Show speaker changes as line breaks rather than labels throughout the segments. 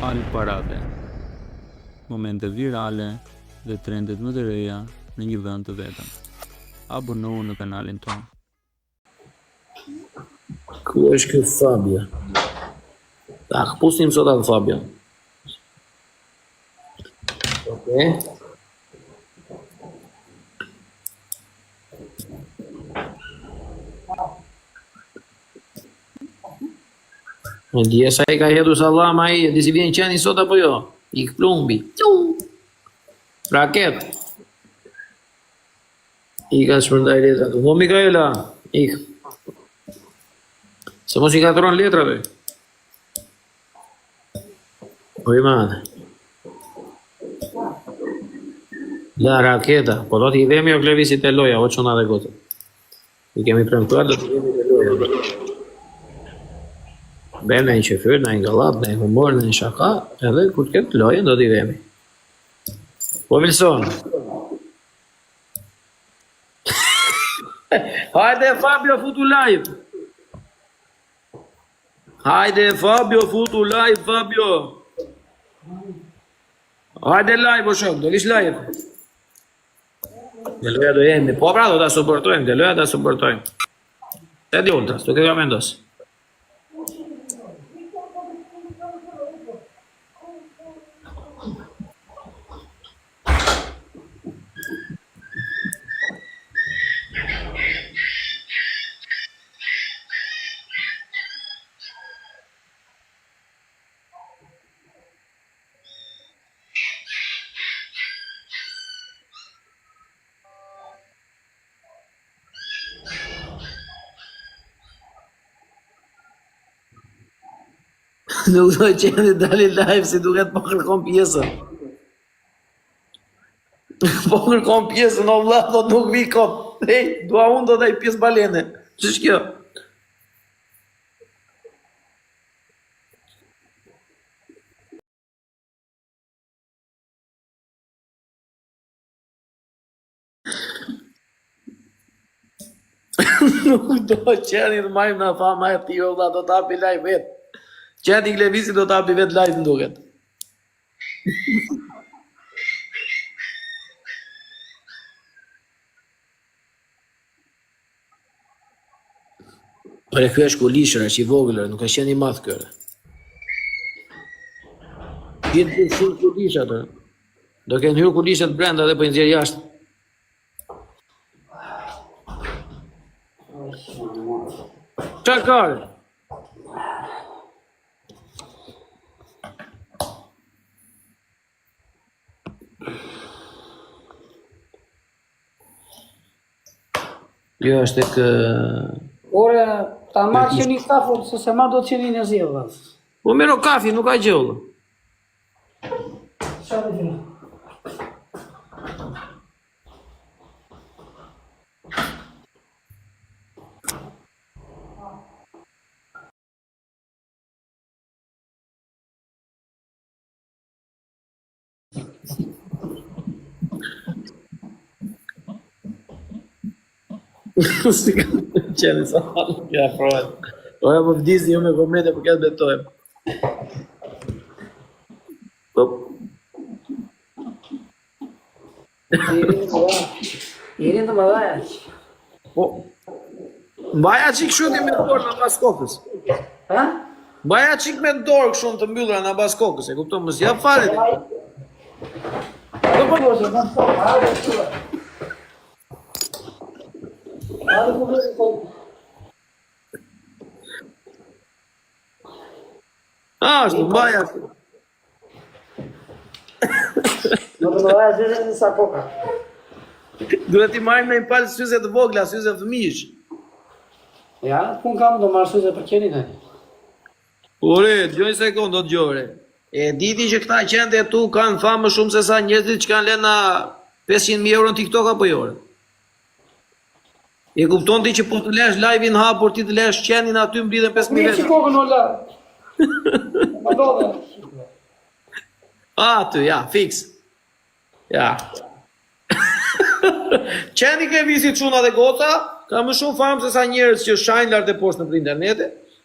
Alparade, momente virale dhe trendet më të reja në një vend të vetëm. Abonohu në kanalin tonë.
Ku është ky Fabio? Ta pustim sot atë Fabio. Okej. Në dje sa I ka hedhur sallam ai, di si vjen qeni sot apo jo? Ik plumbi. Raket. I ka shpërndaj letrat. Mo Mikaela, ik. Se mos I katron letrave. Po I madhe. La raketa, po do t'i dhemi o klevisit e loja, o qona dhe gote. I kemi premtuar, do t'i dhemi e loja. Bem në një qëfyr, në një galat, në një humor, në një shaka, edhe kur t'ket lojën do t'i dhemi. Po Wilson. Hajde Fabio, futu live. Hajde Fabio, futu live, Fabio. Hajde live, o shok, do vish live. Dhe loja do jemi, po pra do t'a suportojmë, dhe loja t'a suportojmë. Se di ultras, tu këtë mendos. Nuk do qenë dali live si duket po kërkon pjesën. Po kërkon pjesën, o vlla, do nuk vi kot. Hey, dua unë do daj pjesë balene. Ç'është kjo? Nuk do qenë të marrim në fama e ti, o vlla, do t'hapi live vetë. Qenë I Klevisi do t'hapi vetë live në duket. Ore, kjo është kulishër, është I vogëlër, nuk është qenë I madh kërë. Gjithë të shumë kulishat, do kënë hyrë kulishat brenda dhe po I nxjerr jashtë. Qa kare? Jo, është tek...
Ore, ta marrë që një kafu, se ma do të qeni në zjevë, dhe.
Po mero kafi, nuk ka gjellë.
Qa dhe gjellë?
Si ka të qeni sa halë, kja frojnë. Oja më vdisni ju me komete, për këtë betojmë. Po...
Jeri të më dhaja.
Po... Mbaja qik shuti me dorë në bas kokës.
Ha?
Mbaja qik me dorë këshun të mbyllra në bas kokës, e kupton mësë, ja fare ti.
Po po do të më thon, ha, do të.
Ashtu, mbaja.
Do të më dhaja zhyze në sa koka.
Duhet I marrim në një palë syze të vogla, syze fëmijësh.
Ja, kun kam do marrë syze për qeni tani.
Ore, dëgjoj sekond, do dëgjore. E diti që këta qende e tu kanë famë më shumë se sa njerëzit që kanë lënë na 500.000 euro në TikTok apo jo? E kupton ti që po të lesh live-in hapur, ti të lesh qenin aty mblidhen 5.000
Mi që
vetë.
kokën o la. Ma do dhe.
Aty, ja, fix. Ja. Qeni Klevisi çuna dhe goca, ka më shumë famë se sa njerëz që shajnë lart e poshtë në internet.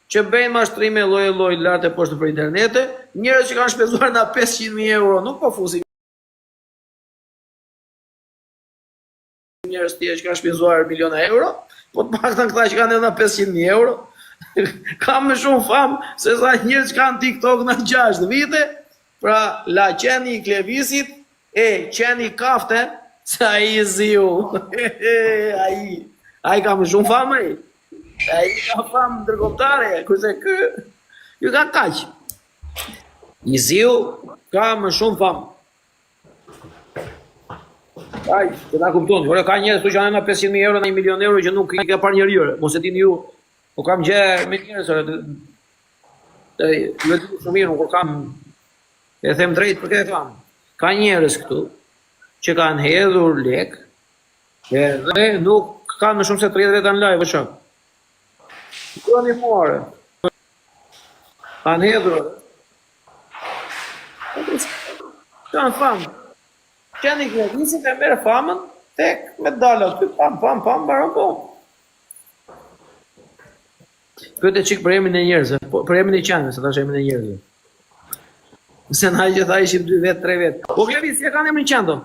që bëjnë mashtrime lloj lart e poshtë për internete, njerëz që kanë shpenzuar na 500.000 euro, nuk po fusin njerëz tjerë që kanë shpenzuar miliona euro, po të paktën këta që kanë edhe 500.000 euro, kanë më shumë famë se sa njerëz që kanë TikTok në 6 vite, pra la qeni i Klevisit, qeni kafte, se ai i ziu, ai ka më shumë famë ai. Ai ka famë ndërkombëtare, kurse ky ju ka kaq. I ziu ka më shumë famë. Ai, të na kupton, ora ka njerëz që janë 500.000 euro në 1 milion euro që nuk i ka parë njeriu. Mos e dini ju. Po kam gjë me njerëz ora. Ju e di shumë mirë, kur kam e them drejt për këtë kam. Ka njerëz këtu që kanë hedhur lek edhe nuk kanë më shumë se 30 veta në live, po çfarë? Kërëni more. Kanë hedhur. Kanë famë. Qeni Klevisit e merë famën tek medalat. Pam, baron po. Pyete çik për emrin e njerëzve, për emrin e qenëve, se tash emrin e njerëzve. Se na gjitha ishim 2 vet, 3 vet. Po Klevis, si e kanë emrin qenë?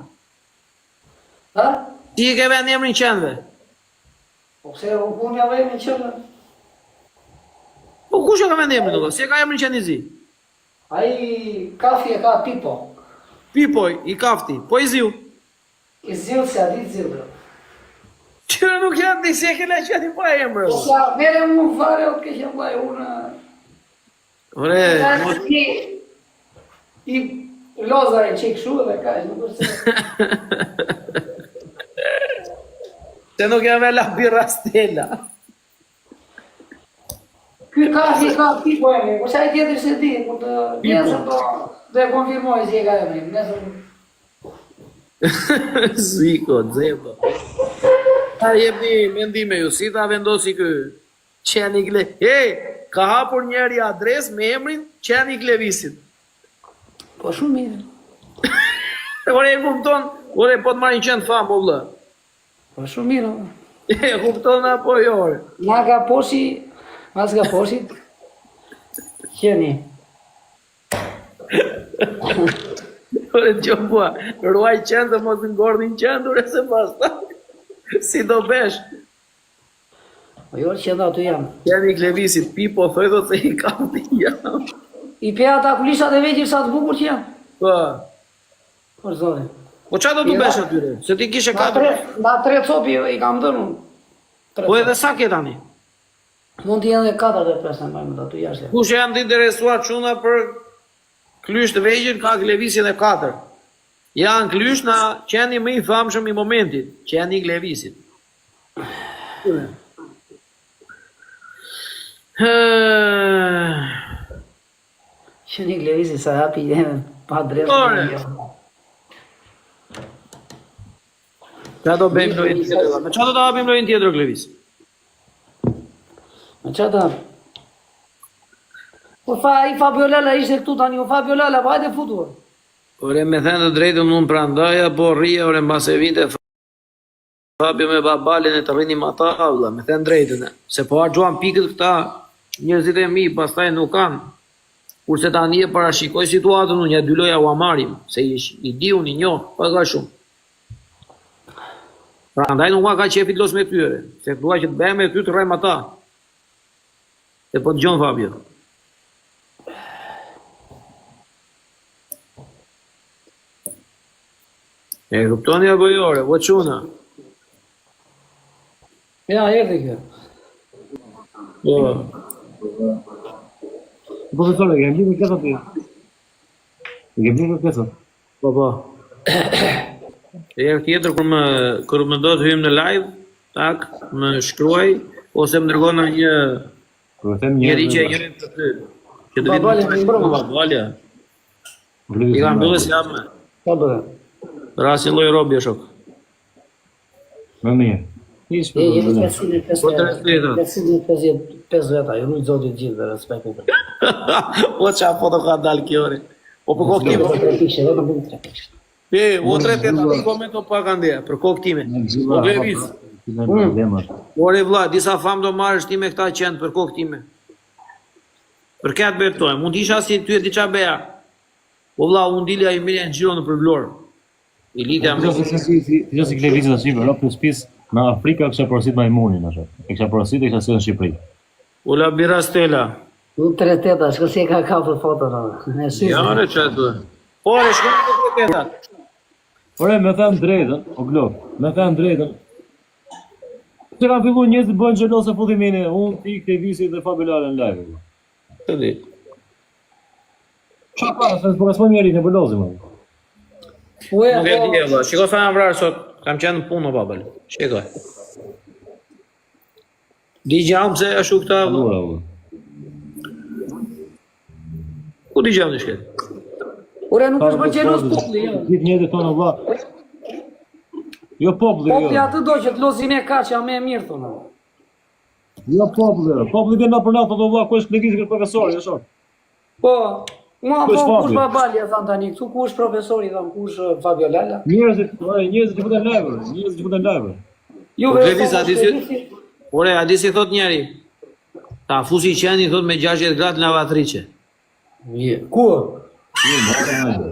Ha?
Ti e ke vënë emrin qenëve?
Po pse unë ja vëmë qenë?
Po kush e ka vënë emrin? Si e ka emrin qenë i zi?
Ai kafi e ka Pipo.
Pipoj, i kafti, po i ziu.
I ziu se a ditë ziu.
Qërë nuk janë di si e kena qëti pa emrë.
Po sa mere më fare o të ke qenë baj unë.
Ore,
I lozare që i këshu dhe ka e nuk është.
se nuk jam e la birra stella.
Ky kafi ka Pipo e me, po sa i tjetër se di, po të nesër do e konfirmoj si e ka e me, nesër.
Ziko, dzebo. Ta jepni mendime ju, si ta vendosi kë qeni ka hapur njeri adres me emrin qeni Klevisit.
Po shumë mirë.
Ore e kupton, ore po të marrin qenë famë, po vëllë.
Po shumë mirë.
E kupton apo jo, ore?
Na ka poshi, mas ka poshit, qeni.
Ore që bua, ruaj qenë dhe mos ngordhin qenë, ure se pasta. Si do besh?
Po jo që da të jam.
Qeni Klevisit, Pipo, thoj do se i kam të jam.
I pe ata kulisat e veqim sa të bukur që jam.
Po.
Po zove.
Po qa do të besh atyre? Se ti kishe 4.
Na 3 copi i kam dhënë unë.
Po edhe sa ke tani?
Mund të jenë dhe 4 dhe 5 në majmë dhe të jashtë.
Kush janë të interesuar quna për klysht të vegjën, ka Klevisin e 4. Janë klysht na qeni më i famshëm i momentit, qeni Klevisit.
Qeni Klevisit sa hapi jenë pa drejtë.
Ore. Qa do bëjmë lojnë tjetër? Me qa do të hapim lojnë tjetër, Klevis?
Me qa të hapim? Po i Fabiolela ishte këtu tani, o Fabiolela, pa hajde futur.
Ore, me thënë të drejtëm nuk prandaja, po rria, ore, mbase vite, Fabio me babalin e të rrinim ata, vla, me thënë drejtën. Se po argjuan pikët këta, njërzit e mi, pastaj nuk kanë. Kurse tani e parashikoj situatën, unë ja dy loja u amarim, se i di unë i njoh, pa ka shumë. Pra ndaj nuk ka qefit los me tyre, se dua që të bëjmë me ty të rrejmë ata. E po të gjonë Fabio. E kuptoni apo jo, ore, po quna?
Ja, erdhi kjo.
Po.
Profesore, che abbiamo casa qui. Che abbiamo casa.
Po. E tjetër kur më do të hyjmë në live, tak, më shkruaj ose më dërgon në njëri që e njëri të ty. Që të
Babalja më mbrëmë.
Babalja. I kam bëllë si jam me.
Pa bëhe.
Rasin loj robi e shok.
Më mirë.
Jemi 550 veta, ju rujtë zotit gjithë dhe respektu të.
O qa foto ka dalë kjo ore. O për kokë time.
Vetëm për 3 pishe.
O 3 teta, një komento pa ka ndeja, për kokë time. O Klevis. Ore vla, disa famë do marrësh ti me këta qenë për kokë time. Për këtë betojmë, mund isha si ty e diqa beja. Po vlla, unë dilja i mirë në gjiro në për vlorë. I lidja me...
Ti si klevizit në Shqipë, Europë në spis, në Afrika kësha porosit majmunin, e kësha porosit e kësha si në Shqipëri.
Ula bira stela.
Unë 3 teta, shko si e ka kapër foton.
Ja, re që e të. Po, e shko në 3 teta.
Ore, me them drejtën, o glok, me them drejtën. Që kanë fillu njerëzit bëjnë xhelose fillimini, unë ti Klevisi dhe Fabilale në live.
Të di.
Qa pa, se s'po kasmoj njerit në bëllozi, më.
Nuk e di e vlla. Shiko sa jam vrarë sot, kam qenë në punë o babal. Shikoj. Di gjam pse ashtu këta vlla.
Allura, vlla.
Ku di gjam në shket?
Ure, nuk është bëgjenos popli, jo.
Gjithë njerëzit tonë, vlla. Jo populli,
Popli
jo.
atë do që të lozi me ka që a me e mirë, thonë.
Jo populli, populli vjen na për natë, vlla, ku është Klevisi kërë profesori, e shok.
Po, mua
Ku është
po, kush
Fabio?
babali, e thanë tani, këtu ku është profesori, thanë, ku është Fabio Lala.
Njerëzit që futen live, njerëzit që futen live.
Juve,
Klevisi, a di si... Ore, a di si thot njeri? Ta fusi qeni thot me 60 gradë në lavatrice.
Ku?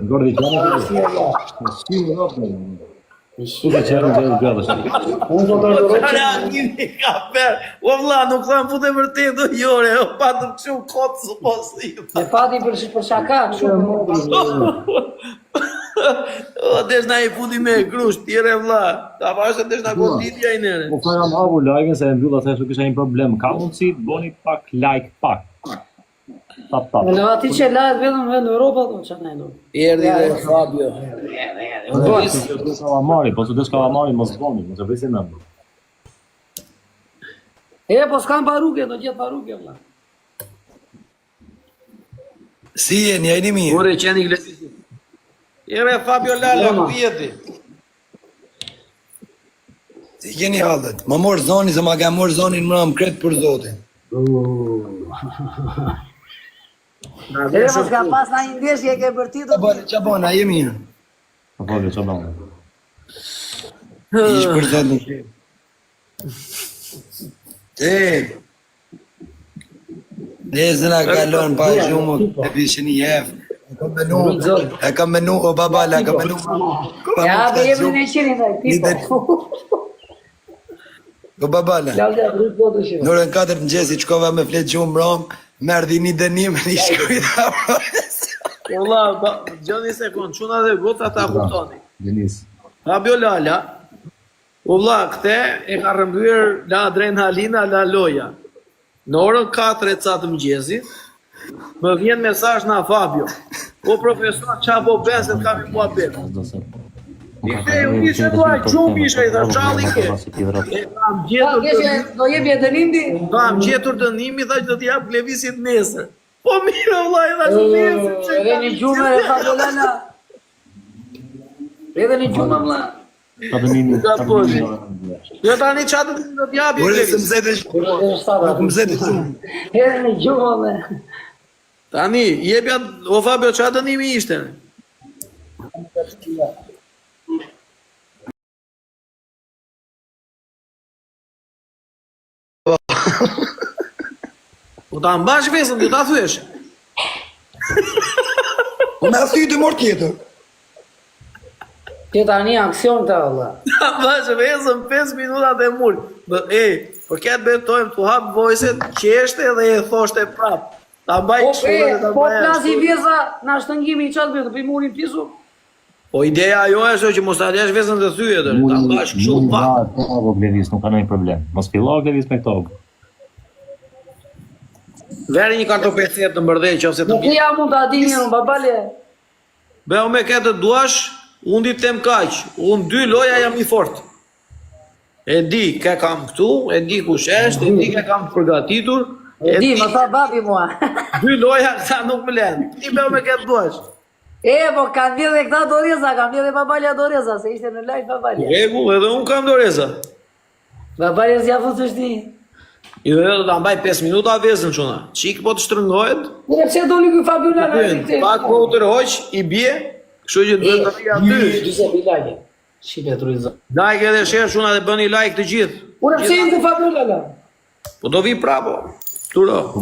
Gordi qenë, si në rafë, Su që qenë në gradë,
Unë do të ndëroj që...
Kare animi ka per, o vlla, nuk thamë pute vërtet do jore, o patëm që kotë së posi.
Me pati për shaka, shumë.
O, desh na i futi me grusht, tjere vlla, ta pashtë desh na koditja i nere.
Po ka jam havu like-in se e mbylla thashë kisha një problem. Ka mundësi të bëni pak like pak. Tap.
Në ati që lajt vetëm në Europa, do që ne do.
Erdi dhe Fabio.
Des kalamari, po se des kalamari mos bëni, mos e vrisin në.
E, po s'kam paruke, do gjithë paruke, vlla.
Si jeni, ajni mirë.
Ore, qeni Klevisi. Ere Fabio Lala, ku jeti?
Si jeni hallet. Ma morë zoni, se ma ka morë zonin më më kretë për zotin.
E, mos ka pas na një ndeshje ke bërtitur.
Qa bona, jemi mirë.
Po po, çfarë bën?
Ish për zotin. Nezën a kalon pa gjumë, e pishin i jef. E kam menu, o babala, e kam menu.
Ja, dhe jemi në qenin dhe, tipo.
O babala,
Lalja, rrët do të shirë.
në orën 4 mëngjesi qkova me flet gjumë rom, merdi një dënim, një shkuj dhe
Valla, gjoni sekund, quna dhe gota ta kuptoni.
Denis.
Fabio Lala, o vlla, këte e ka rëmbyer la adrenalina, la loja. Në orën 4 e catë mëngjesit, më vjen mesazh nga Fabio. O profesor, qa po ben se t'kam i mua bet. I kthej, unë ishe duaj gjumë ishe, i tha qalli ke. E kam gjetur dënimi,
Do jebi e dënimdi?
kam gjetur dënimi, tha që do t'jap Klevisit nesër. Po mirë, vlla, i tha që nesër. që
Edhe një gjumë e Fabio Lala. Edhe një gjumë, vlla.
Ta dënimi.
Jo tani qatë do t'japi
Ure, se
Klevisit.
mëzete nuk mëzete shumë.
Edhe një gjumë, vlla.
Tani, jepja, o Fabio, qa dënimi ishte? Po ta mbash vesën, du ta thyesh.
Po me thy të mor tjetër.
Që tani aksion të, vlla.
Ta mbash vesën 5 minutat e mul. Për këtë betojmë të hap vojset, qeshte dhe e thoshte prap. Ta mbaj kështu dhe ta
Po
mbaj
plasi
ashtu.
vjeza, na shtëngimi i qatë bëtë, për i murim tisu.
Po ideja jo është që mos ta lesh vesën të thyje dhe, ta mbash kështu pak.
Po Klevis, nuk ka ndonjë problem. Mos fillo Klevis me këto.
Veri një kartopecet të mbërdhej qofse të
Nuk
bje.
ja mund të adi një në babale.
Beo me këtë duash, unë di tem kaq, unë 2 loja jam i fort. E di ke kam këtu, e di kush është, e di ke kam përgatitur, e
Di,
di
më tha babi mua.
2 loja këta nuk më len. Ti beo me këtë duash.
E, po kanë vjedh dhe këta doreza, kanë vjedh dhe babalja doreza, se ishte në live babalja.
Rregull, edhe unë kam doreza.
Babalja s'ja fut është ti.
I dhe do ta mbaj 5 minuta vezën çuna. Çik po të shtrëngohet,
Ure, pse doli ky Fabio Lala?
pak po u tërhoq, i bie, kështu që duhet të vi aty.
Gjuse bilage. Shqipe turizëm.
Like edhe share çuna dhe bëni like të gjithë.
Ure, pse i ku Fabio Lala?
Po do vi prapo. Sturo.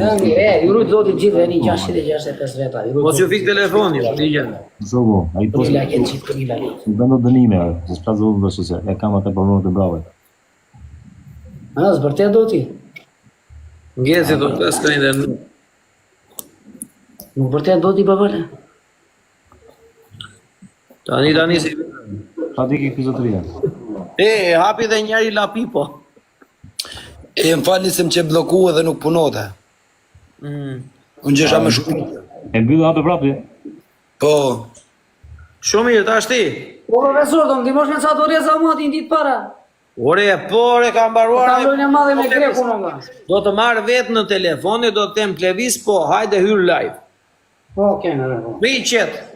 Ju rujt zoti gjithë e një 665 veta.
Mos ju fik telefoni, digjen.
Zogo, ai po
Ila ke qitë, ila ke.
bëndo dënime, se s'ka zogu dhe shese, e kam atë përmërë të brave.
A, së vërtet do ti?
Ngesi do të skajnë dhe...
Nuk vërtet do ti, babale?
Tani si...
Pa di ki fizotëria.
Hapi dhe njeri lapi po.
E më falni se më që bloku edhe nuk punote. Unë gjesha me shumë.
E mbyllë hape prapë,
Po,
Shumë mirë, ta shti.
Po, profesor, do më dimosh me ca doreza mua ti në ditë para.
Ore, ka mbaruar...
Talojnë e madhe me greku në nga.
Do të marrë vetë në telefon e do të tem plevis, po, hajde hyrë live.
Po, kene, po.
Mi qetë.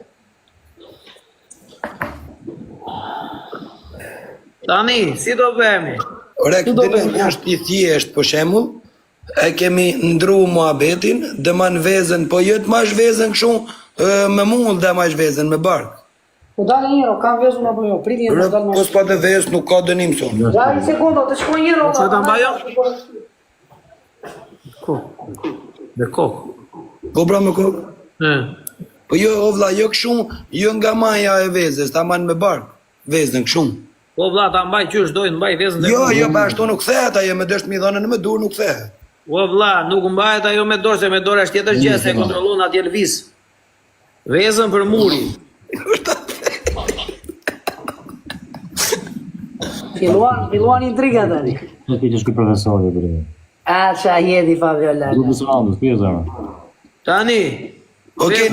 Tani, si do bëhemi?
ore, këtë është i thjesht, për shemull, e kemi ndru muhabetin, dhe ma në vezën, po jëtë ma shvezën këshu, me mull dhe ma shvezën me bark.
Po dalë njëro, kam vezun apo jo, priti
Ore,
njëro, dalë
po
në...
s'pa të vezë, nuk ka dënim son.
Ja, i sekundo, të shkoj njëro.
Që të mbajo? Dhe kokë.
Po pra me kokë? Po jo, o vla, jo këshu, jo nga maja e vezës, ta manë me bark, vezën këshu.
Po vla, ta mbaj qysh dojnë, mbaj vezën dhe...
Jo, ba ashtu nuk thehet, ajo me dështë mi dhënë në me dur nuk thehet.
O vla, nuk mbajet ajo me dorë, se me dorë është tjetër gjë, se kontrolon atje lëviz. Vezën për muri.
Filluan intriga tani.
Në ti që shkoj profesori, bre.
A, qa jeti, Fabiola.
Grupës randës, pjesë,
Tani,
Oke,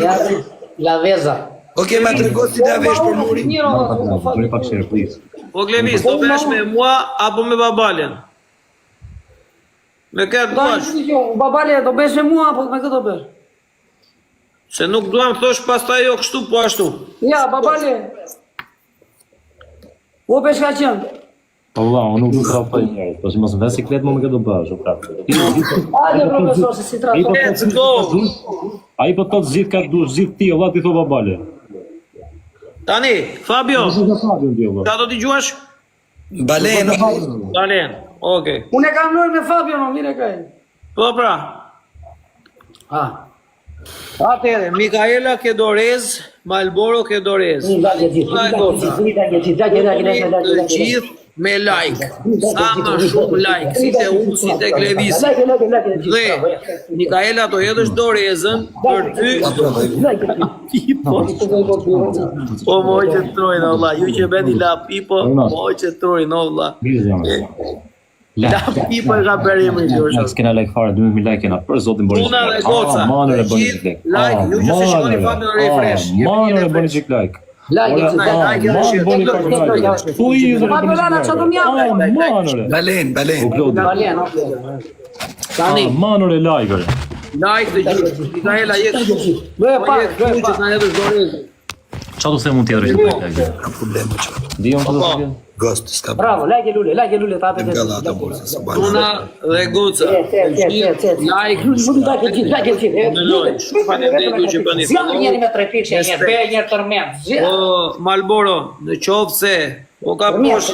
La veza.
oke, ma të rego si da vesh për muri.
Bëri pak shërë, please.
po Glevis, do besh me mua apo me babalen? Me këtë duash,
Babale, do besh me mua, apo me këtë do besh?
se nuk duam thosh pastaj jo kështu po ashtu.
Ja, babale. O besh ka qënë.
Po vla, unë nuk du të rafaj njerët, po që mos në vesiklet më me këtë do bësh, o prapë.
Ajde, profesor, se si trato.
Let's go!
A i po të të zhjith ka të dush, zhjith ti, o vla ti tho babale.
Tani, Fabio,
Ka
ta do t'i gjuash?
Balen,
Dalen, okej.
Unë e kam lojnë me Fabio, në mire kaj.
Po pra,
Ha.
atere, Mikaela Kedorez, Malboro Kedorez.
Të
Gjithë me like, sa më shumë like, si te unë, si te Glevis. Dhe, Mikaela to jedhësh dorezën për ty. Po moj që të trojnë, Allah, ju që beni la pipo, moj që të trojnë, Allah. La pipo e ka berimën që është.
S'kena like fare, 12.000 like kena, për zotin bërë
Puna dhe goca,
manër e bëni
gjithë
qik like.
like, ju që se shikoni Fabio në refresh.
Manër e bëni qik like.
Like,
Manër bëni qik like. Tu i zërë bëni qik like. Manër e.
Balen.
Tani,
Manër e like.
like dhe gjithë. Mikaela jetë që t'na jetësh dorezën.
Qa du se mund tjetër që like like?
Ka probleme që.
Dijon të dhe se
Ghost, s'ka
bravo, like lule, ta apet.
Nga lata borsa, së banë.
Puna dhe goca. Like, në lojnë. Shumë falenderit ju që bëni
Zjallë njëri me 3 pikë, një be, një tërmend.
O, Malboro, në qovë se, po ka posh,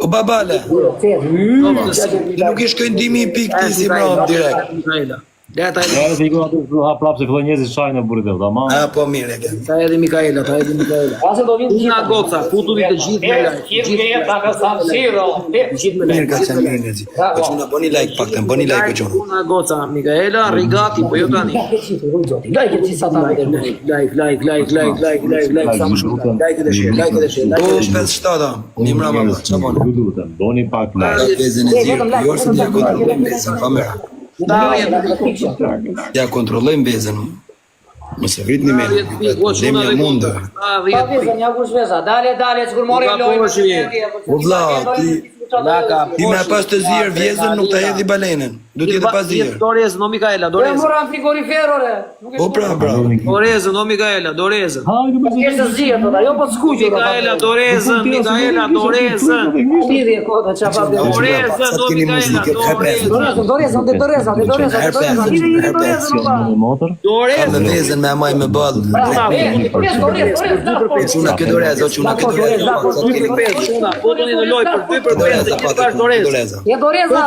O babale, nuk i shkojnë dimi i pik ti si mram direkt.
Mikaela. Leta
Ja, se i ku atë ha prapë se filloj njëzit shajnë e burit e vda, ma.
A, po mire kemi.
ta edhe Mikaela.
Ase do vinë
Puna goca, futulli të gjithë me like.
Mirë ka qenë mirë në zi. Po që në bëni like pak të, bëni like o qënë.
Puna goca, Mikaela, rigati, po jo tani. Like, sa më shumë. Like dhe share.
Po, 5-7, një mrama më, që bëni.
Ju lutem, boni pak
Ka
like.
vezën e zirë, jo se t'ja kontrollojmë vezën, kamera. Ja kontrollojmë vezën. Mëse vrit një menë, lemja mundë.
Dale, sigur mori lojnë.
O vla, ti me pas të zirë vjezën nuk të hedhi balenën. Du t'jetë pas zirë.
Dorezën, o Mikaela,
E
dorezën.
mora në frigorifer, ore.
O pra,
Dorezën, o Mikaela, dorezën.
Hajde me
Kështë të zhjë, të da, jo po të skuqë.
Mikaela, dorezën, dorezën.
Lidhje kota, që pa bjo.
Dorezën, o Mikaela, dorezën.
Ka dhe vezën me amaj me balë. Quna këtë doreza, quna këtë doreza.
Futuni në loj për 2 për 5 dhe gjithë pash dorezën.
Doreza.
Je doreza.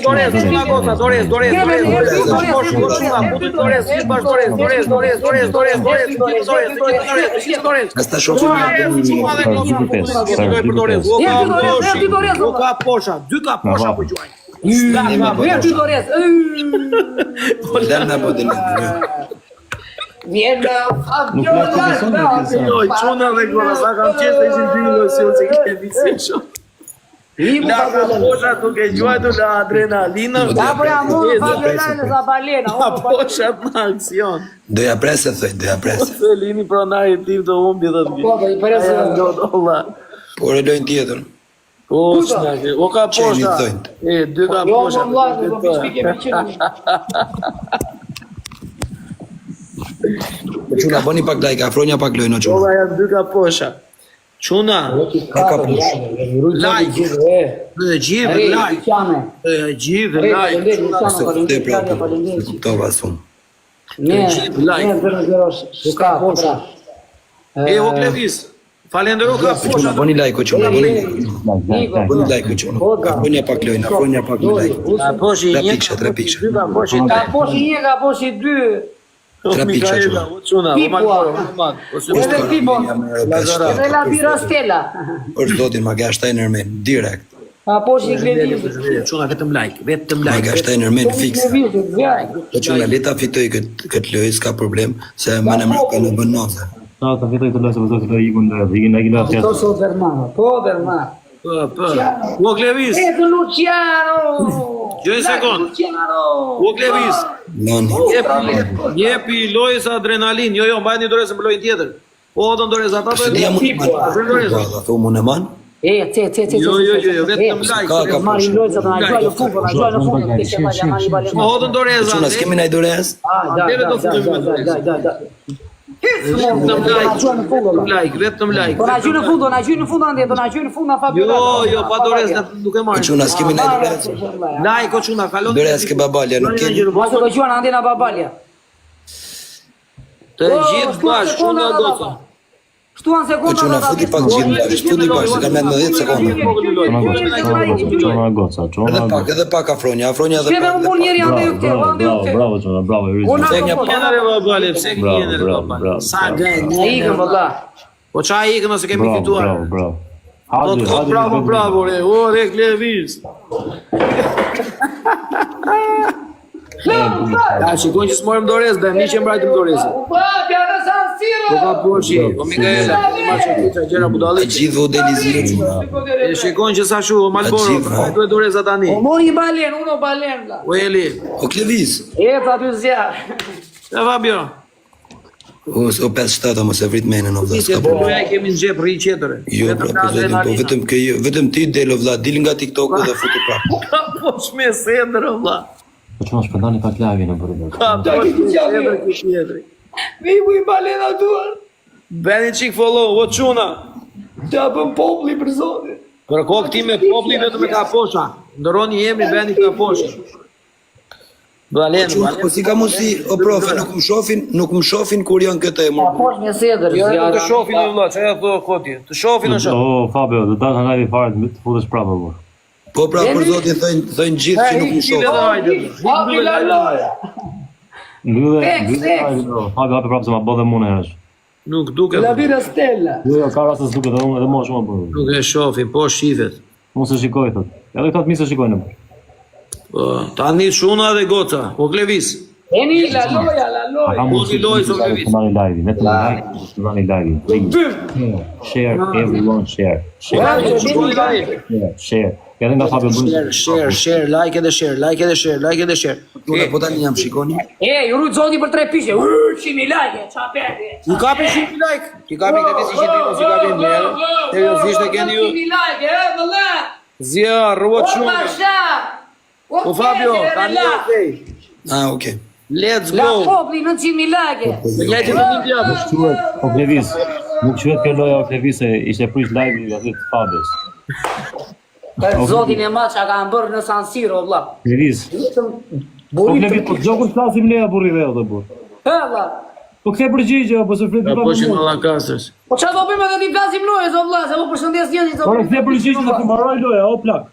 Dorezën, nga goca, Dorez,
Asta shofim
Ka posha, dy ka posha po quajnë.
Vjen ty Dorez.
Lëna po dhe
Vjen
Oj, çuna dhe gora, sa kam qenë ishin dy losion se ke visi shoh. La ka posha duke gjuajtur la adrenalina.
Da po jam unë Fabiola sa balena.
Ka posha në aksion.
doja presë thoj, doja presë.
Selini pronaj e tim të humbi dhe të
Po, i presë.
Por e lojnë tjetër.
O, snake, o ka
Qeni
posha.
thojnë.
E, dy ka
Jo,
posha.
më vllai, do të shpike me qenë.
Çuna boni pak like, afronja pak lojnë o çuna.
Ola janë dy ka posha. Çuna,
Ka push.
like, dhe gjithë like, gjithë like.
Se kuptoj prapë. Se kuptova sun.
Ne, ka posha.
E, o Klevis, falendero ka posha.
Boni like o çuna, boni like o çuna. Afronja pak lojnë, afronja pak like.
Ka poshi
Tre
një,
pikëshe, tre pikëshe.
dy ka poshi
Ka poshi një, ka poshi dy.
Tre pikëshe
Mikaela,
çuna.
o çuna, o
Pipo.
man.
Edhe Pipo.
Lazara.
Edhe la bira Stella.
Për zotin ma ga Steiner men, direkt.
Ka poshi Gledis.
Çuna vetëm like, vetëm
Ma
like.
ga Steiner men fix. Po çuna leta fitoj këtë lojë, s'ka problem, se më në mërë në bën noze.
Ta të fitoj të lëse vëzot të ikun dhe ikin e gila
To
fjetë.
so Dermano. Po, Dermano.
Po. O Klevis,
Eto Luciano.
gjoj sekond.
Luciano.
O Klevis,
Noni.
jepi lojës adrenalin. Jo, mbajni dorezën për lojën tjetër. Po, do dorez ata
Se dia mund të manë. Thu mund e manë?
Ce.
Jo, vetëm like.
Ka
Marrin lojë sa na gjojë në fund, na gjojë në fund, ke çfarë ja marrin balën.
Po, hodën doreza.
Çuna, s'kemi naj dorez? Vetëm like.
Vetëm like.
Do na gjojë në fund, do na gjojë në fund ande, do na gjojë në fund na Fabiola.
Jo, pa dorez nuk e
Po
marrin.
çuna, s'kemi naj dorez?
Like, o çuna, kalon.
Dorez ke babalja, nuk kemi.
Mos do gjojë ande na babalja.
Të gjithë bashkë, çuna goca.
Shtuan
Po
sekonda.
çuna, futi pak gjithë bashkë, futi bashkë, ka me 10 sekonda.
Qona goca,
Edhe pak afronja edhe
Shkeve
pak.
më mund njeri ande ju këte, ande ju këte.
Bravo, qona, bravo, i
Una
rizë.
Pse kjenare babale, pse kjenare babale. Sa gën.
Na ikën valla.
Po qa ikën ose kemi fituar.
Bravo.
Po të thot bravo, re. O, re Klevis. Ja, shikon që s'morëm dorez, dhe mi që mbrajtëm dorezë.
Pa, pjanë San Siro.
Po ka poshi, o Mikaela, i marë që titra gjera
E
budalli.
gjithë vodelizinë çuna.
E shikon që sa shu, o Malboro,
Gjithë,
duhet doreza tani.
O mori një balen, uno balen la.
O Eli,
O Klevis.
Eta dy zjarë.
e Fabio,
O 5-7 mos e vrit menën o vlla.
se
S'ka
po
problem.
doja kemi në gjep rri qetëre.
Jo,
Vetëm
bro,
ka
po zotin, po
adrenalina.
vetëm ti del o vlla, dil nga TikToku dhe futu prapë.
Po shme sendër, o vlla.
Po qona shpëndani pak lagin në bërë.
Ka po shme sendër kështë qetëri.
Mi mu i balen atuar.
Beni qik follow, o quna.
Të apëm popli për zotin.
Për ko këti me popli vetëm e ka posha. Ndëroni jemi beni ka posha. Balen,
Po si ka mos si, o profe, nuk më shofin kur janë këtë e
Pa
mërë.
posh një sedër.
Jo, të shofin o vlla, çfarë thua koti? Të shofin o shoh.
O, Fabio, do dalë nga i fare të futesh prapë, bërë.
Po pra për zotin thojnë gjithë që nuk më shofin.
Hapi la loja.
Fabio, hape prapë se ma bodhe mune herësh.
Nuk duke.
La bira Stella.
Jo, ka rastës duke dhe unë edhe mo shumë bërë.
Nuk e shofin, po shifet.
Unë se shikoj, thot. Edhe këta të mi se shikojnë.
Po, tani shuna dhe goca. Po Klevis.
Eni la loja, la
A
loja.
ka mundë
Mos i loj, so Klevis.
të nani live, vetëm like, të nani live. Share, everyone share. Share. Edhe nga Fabio bënë.
Share, like edhe share.
Po tani jam shikoni.
Ju rujtë zoti për 3 pishe. Qimi lajke, qa pete.
Ti kapi 100 like. Ti kapi të visi që ti mos i kapi në merë. Seriosisht e keni ju.
Qimi lajke, vëlla.
Zja, rruat
O
shumë.
masha.
Po Fabio, tani e fej.
Ah, okay.
Let's
La
go.
popli 900.000 lajke.
Me njajtë në një djabë.
Quhet o Klevis. Nuk quhet kjo loja o Klevis se ishte prish live i atit Fabios.
Zotin e ma që ka më bërë në San Siro, vla.
Klevis. Po Klevis, po gjokun flasim leja burri dhe edhe burr.
He, vla.
Po kthe përgjigje apo se flet
Po
prapë.
që më lakastës.
Po qa do bëjmë edhe t'i flasim lojë, zo vla, se po përshëndes njëni, zo
Po kthe përgjigje se të mbaroj loja, o plak.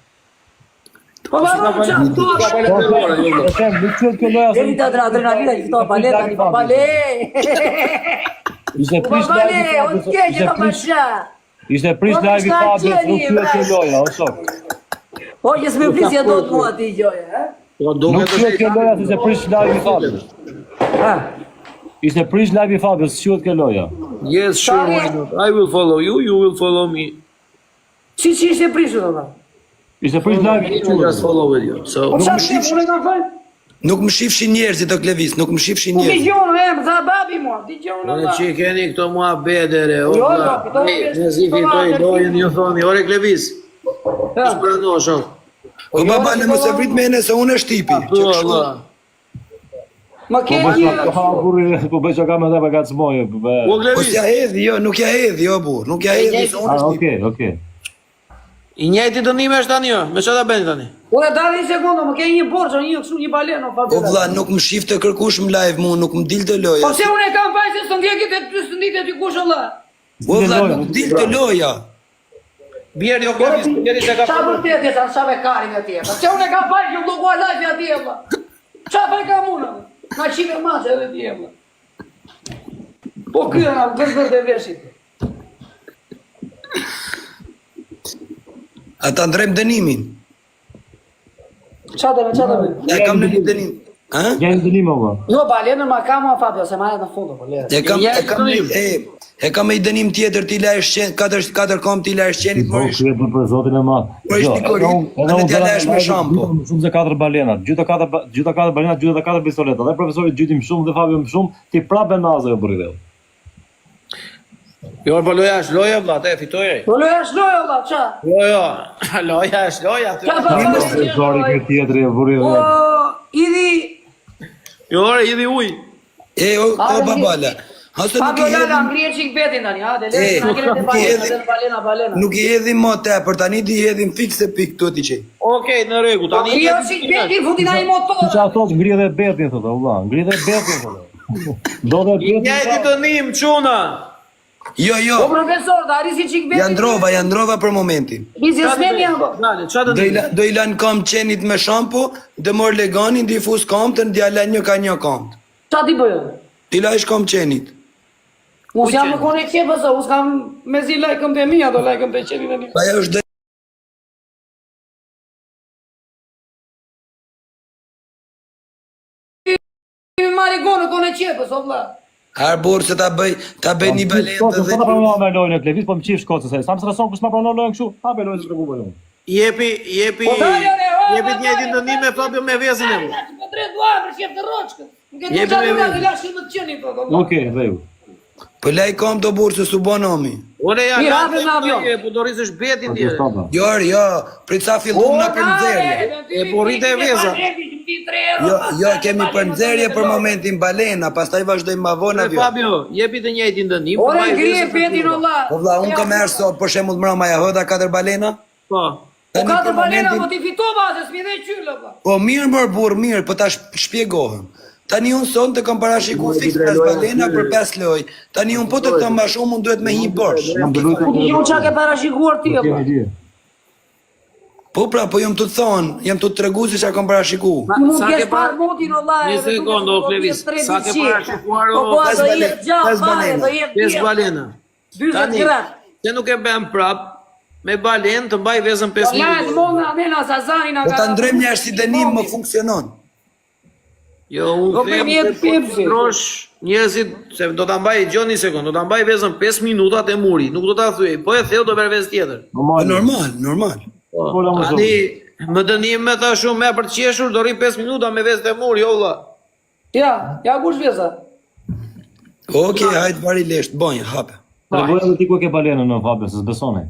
Po varo çan tu.
Po them, nuk çuhet kjo loja.
Deri te adrenalina i këto bale tani, po bale.
Ishte
Po
prish
bale,
live.
o tjeje pa pasha.
Ishte prish live i Fabio, nuk çuhet kjo loja, o shok.
Po jes me flisje do të mua ti gjoja, ha?
Po
Nuk
duket
çuhet kjo loja se ishte prish live i Fabio.
Ha.
Ishte prish live i Fabio, s'quhet kjo loja.
Yes, sure, why not? I will follow you, you will follow me.
Si ishte prishur valla.
Ishte prish live i
I will just follow with you. So,
Po çfarë shifshin nga fal?
Nuk më shifshin njerëzit o Klevis, nuk më shifshin
Ti
njerëzit.
gjon em za babi mua, ti gjon
Ore
valla.
që keni këto mua bedere, o
Jo,
vlla.
këto
Ne si fitoj lojën ju thoni, ore Klevis. Sprano shok.
O baba, në mos e vrit me ene se unë është tipi.
Po valla.
Ma ke
Po
një.
po bëj çka më dha pa gacmoje.
O
Po
Klevis.
s'ja hedhi, jo, nuk ja hedhi, jo burr, nuk ja hedhi se unë
Ah,
është tipi.
okay.
I njëjti dënime është tani jo, me çfarë ta bëni tani?
Ora dali një sekondë, më ke një borxh, një kështu një baleno pa.
O vlla, nuk më shifte kërkush më live mu, nuk më dilte loja.
Po se unë e kam fajse së ndjekit e ty së ndite ty kush valla.
O vlla, nuk dilte loja.
Bjerë jo Klevis, bjerë se ka
Qa vërtet e sa me karin e tjetër. Se unë e kam fajse që më dukua live atje valla. Qa faj ka muna? Na qive mace edhe tje valla. Po kyra na gëzgër dhe veshit.
Ata ndrem dënimin.
Qa dhe me?
E kam në një dënim. Ha?
Ja në dënim valla.
Jo, balenën ma kam a Fabio, se ma e në fundo, po lere.
E kam një dënim tjetër ti la shqen, katër kom ti la shqenit
Po
morish.
kjo për zotin e madh.
Po ishte korit, atë t'ja lash me shampo.
Shumë se 4 balena, gjyta 4 balena, gjyta 4 pistoleta. Dhe profesori gjytim shumë dhe Fabio më shumë, ti prapë naze e burri.
Jo, po loja është loja vlla, te fitoj.
Po loja është loja valla, qa?
Jo, loja është loja.
Qa pa
Profesori kjo tjetri e burri.
Po, idhi...
Jo, ore, idhi uj.
O babala. Hase nuk
Fabio
i
Lala,
hedhi,
ngrije qik betin tani, ha? Dhe lere, na kene të balena.
nuk i hedhi më tepër, tani ti hedhim fikse pik këtu ti qej.
Okej, në rregull, tani
Ngrije qik betin, futin a i motor.
Qa thot ngri dhe betin thotë, valla, ngri dhe betin thotë. Do dhe
i njëjti
betin.
dënim çuna.
Jo,
Po
jo,
profesor, da arisi qik betin.
janë drova për momentin.
Biznesmeni janë po.
Dale, çfarë dënim?
Do i lan kam qenit me shampo, dhe mor leganin, difuz kamtën, dhe la një ka një kamt.
Qa ti bëjë?
Ti la ish kam qenit.
Unë jam në kone qepë, se unë s'kam me zi lajkëm të mija, do lajkëm të qenit e një.
Pa jo është
Mari gonë kone qepë, so vla.
Arbor se ta bëj një balenë
Po
dhe
ta pranon me lojën e Klevis, po më qif shkocës ai. Sa më streson kur s'ma pranon lojën kështu, ha be lojën se tregu lojën.
Jepi
Po dalë, ore,
jepi të njëjtin dënim me Fabio me vezën e.
Po drejt duar, për shqef të roqkë. Nuk e
Jepi
të
me
qatë
vend.
të lashë më të qenit, po.
Okej, rregull.
Po laj kam të burë se su bo nomi.
Ore ja,
Mirë,
ka
hapë në avion.
po do rrisësh betin ti.
Jo, prit sa fillum në përndzerje.
E po rrite e veza.
Jo, kemi përndzerje për momentin balena, pastaj vazhdojmë ma vonë avion.
Fabio, jepi të njëjtin dënim.
Ore, ngrije petin, olla.
Po vlla, unë kam erë sot, për shembull mbrëma ja hodha 4 balena.
Po.
Po
Tani
katër
për
balena, po
momentin,
ti fitova, se s'mi dhe qyllë, po.
po mirë mër burr, mirë, po ta shpjegohem. Tani unë son të kam parashiku fix 5 balena për 5 loj. Tani unë po të këta ma shumë, unë duhet me hi borsh.
Po ti jo qa ke parashikuar ti, po.
Po pra, po jam të thonë, jam të tregu se që kam parashiku.
Ti mund
Sa
kesh
ke
par
par-
motin, olla.
Një sekondë, o Klevis. Sa ke parashikuar, o,
Po po, do
5
jetë gjatë,
balena,
fare, do jetë
5
djetë.
balena.
20
Tani,
grat.
se nuk e bëm prap, me balen të mbaj vezën 5
Lajt,
minuta.
mona, nena, Zazanina.
Po ta ndrem një ashtë si dënim më funksionon.
Jo,
Do
unë
bëjmë jetë pepsi.
trosh njerëzit, se do ta mbaj, gjoni një sekond, do ta mbaj vezën 5 minuta te muri, nuk do ta thyej, po e theu do bërë vezë tjetër.
Po normal.
Po, tani, më dënim me ta shumë me për të qeshur, do rri 5 minuta me vezë te muri, jo vlla.
Ja kush vjeza?
Okej, hajtë vari lesht, bonjë, hape.
Po ti ku e ke balenën në Fabio, se s'besoni.